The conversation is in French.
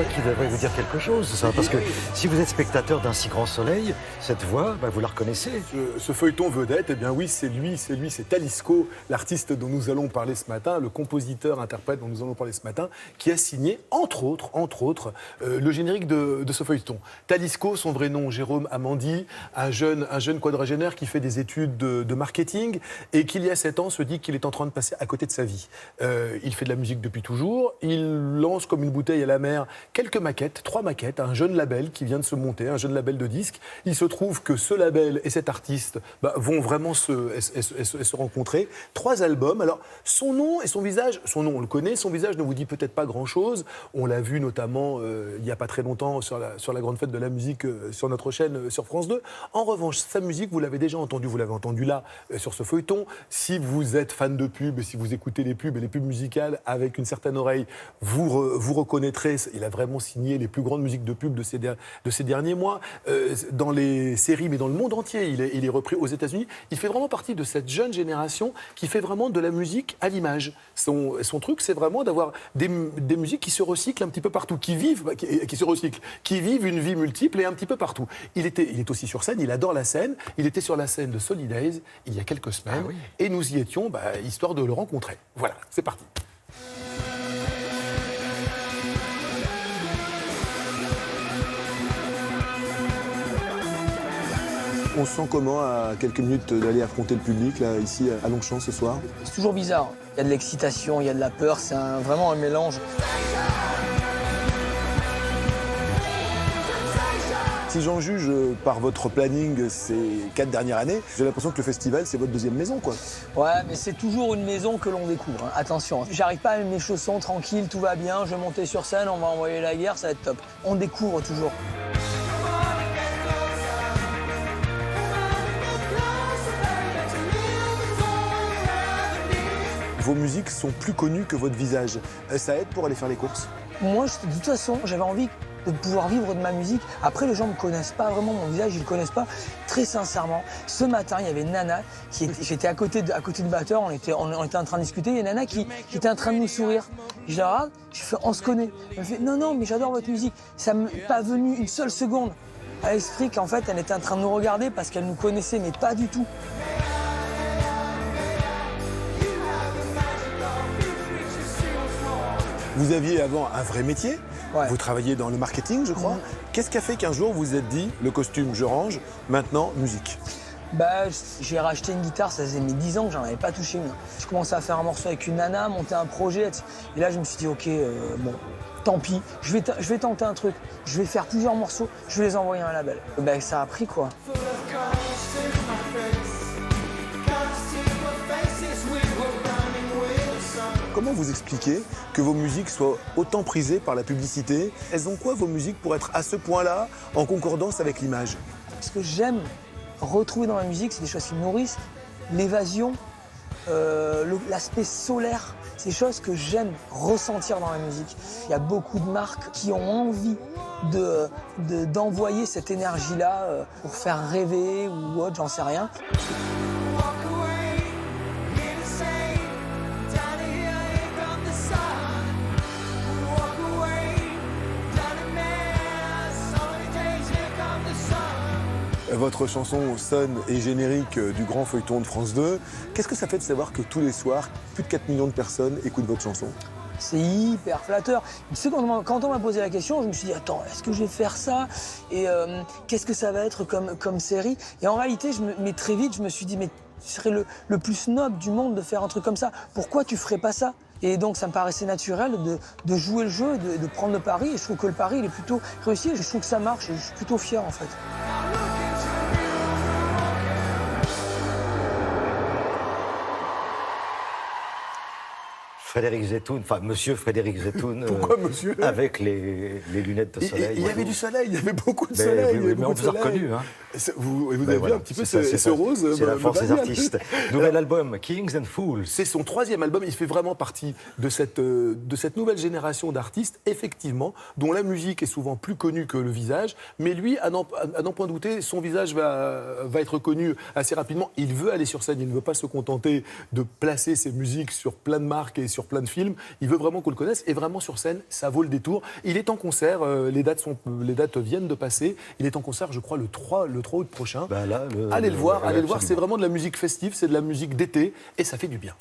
voix qui devrait vous dire quelque chose, ça, parce que si vous êtes spectateur d'un si grand soleil, cette voix, vous la reconnaissez. Ce feuilleton vedette, eh bien oui, c'est Talisco, l'artiste dont nous allons parler ce matin, le compositeur-interprète dont nous allons parler ce matin, qui a signé, entre autres, le générique de ce feuilleton. Talisco, son vrai nom, Jérôme Amandi, un jeune quadragénaire qui fait des études de marketing et qui, il y a 7 ans, se dit qu'il est en train de passer à côté de sa vie. Il fait de la musique depuis toujours, il lance comme une bouteille à la mer quelques maquettes, 3 maquettes, un jeune label qui vient de se monter, un jeune label de disques. Il se trouve que ce label et cet artiste vont vraiment se rencontrer. 3 albums. Alors, son nom et son visage, son nom on le connaît, son visage ne vous dit peut-être pas grand-chose. On l'a vu notamment il n'y a pas très longtemps sur la grande fête de la musique sur notre chaîne sur France 2. En revanche, sa musique, vous l'avez déjà entendue, vous l'avez entendue là sur ce feuilleton. Si vous êtes fan de pubs, si vous écoutez les pubs et les pubs musicales avec une certaine oreille, vous reconnaîtrez, il a vraiment signé les plus grandes musiques de pub de ces derniers mois. Dans les séries, mais dans le monde entier, il est repris aux États-Unis. Il fait vraiment partie de cette jeune génération qui fait vraiment de la musique à l'image. Son truc, c'est vraiment d'avoir des musiques qui se recyclent un petit peu partout, qui vivent une vie multiple et un petit peu partout. Il est aussi sur scène, il adore la scène. Il était sur la scène de Solidays il y a quelques semaines et nous y étions histoire de le rencontrer. Voilà, c'est parti. On se sent comment à quelques minutes d'aller affronter le public, là, ici, à Longchamp, ce soir? C'est toujours bizarre. Il y a de l'excitation, il y a de la peur, c'est vraiment un mélange. Si j'en juge par votre planning ces 4 dernières années, j'ai l'impression que le festival, c'est votre deuxième maison, quoi. Ouais, mais c'est toujours une maison que l'on découvre, hein. Attention, j'arrive pas à mettre mes chaussons tranquille, tout va bien, je vais monter sur scène, on va envoyer la guerre, ça va être top. On découvre toujours. Vos musiques sont plus connues que votre visage. Ça aide pour aller faire les courses? Moi, de toute façon, j'avais envie de pouvoir vivre de ma musique. Après, les gens ne me connaissent pas vraiment, mon visage, ils ne le connaissent pas. Très sincèrement, ce matin, il y avait Nana, j'étais à côté du batteur, on était en train de discuter, il y a Nana qui était en train de nous sourire. Je la regarde, je fais, on se connaît. Elle me fait, non, mais j'adore votre musique. Ça ne m'est pas venu une seule seconde à l'esprit qu'en fait, elle était en train de nous regarder parce qu'elle nous connaissait, mais pas du tout. Vous aviez avant un vrai métier, Ouais. Vous travailliez dans le marketing, je crois. Qu'est-ce qui a fait qu'un jour vous vous êtes dit, le costume, je range, maintenant, musique? J'ai racheté une guitare, ça faisait mes 10 ans que j'en avais pas touché une. Je commençais à faire un morceau avec une nana, monter un projet. Et là, je me suis dit, ok, bon, tant pis, je vais tenter un truc. Je vais faire plusieurs morceaux, je vais les envoyer à un label. Ça a pris, quoi. Comment vous expliquez que vos musiques soient autant prisées par la publicité? Elles ont quoi, vos musiques, pour être à ce point-là en concordance avec l'image? Ce que j'aime retrouver dans la musique, c'est des choses qui me nourrissent. L'évasion, l'aspect solaire, c'est des choses que j'aime ressentir dans la musique. Il y a beaucoup de marques qui ont envie d'envoyer cette énergie-là pour faire rêver ou autre, j'en sais rien. Votre chanson sonne et générique du grand feuilleton de France 2. Qu'est-ce que ça fait de savoir que tous les soirs, plus de 4 millions de personnes écoutent votre chanson? C'est hyper flatteur. Tu sais, quand on m'a posé la question, je me suis dit, attends, est-ce que je vais faire ça? Et qu'est-ce que ça va être comme série? Et en réalité, mais très vite, je me suis dit, mais tu serais le plus snob du monde de faire un truc comme ça. Pourquoi tu ferais pas ça? Et donc, ça me paraissait naturel de jouer le jeu, de prendre le pari. Et je trouve que le pari, il est plutôt réussi. Je trouve que ça marche et je suis plutôt fier, en fait. Frédéric Zetoun, enfin Monsieur Frédéric Zetoun. Pourquoi monsieur? Avec les lunettes de soleil. Il y avait du soleil, il y avait beaucoup de soleil. Mais on vous a reconnu, hein. Vous avez Ben vu voilà, un petit peu c'est ça, ce rose. C'est la me force des va bien. artistes. Nouvel album, Kings and Fools. C'est son 3e album. Il fait vraiment partie de cette nouvelle génération d'artistes, effectivement, dont la musique est souvent plus connue que le visage. Mais lui, à n'en point douter, son visage va être connu assez rapidement. Il veut aller sur scène. Il ne veut pas se contenter de placer ses musiques sur plein de marques et sur plein de films. Il veut vraiment qu'on le connaisse. Et vraiment, sur scène, ça vaut le détour. Il est en concert. Les dates viennent de passer. Il est en concert, je crois, le 3 août prochain. Bah là, allez le voir. absolument. C'est vraiment de la musique festive. C'est de la musique d'été. Et ça fait du bien.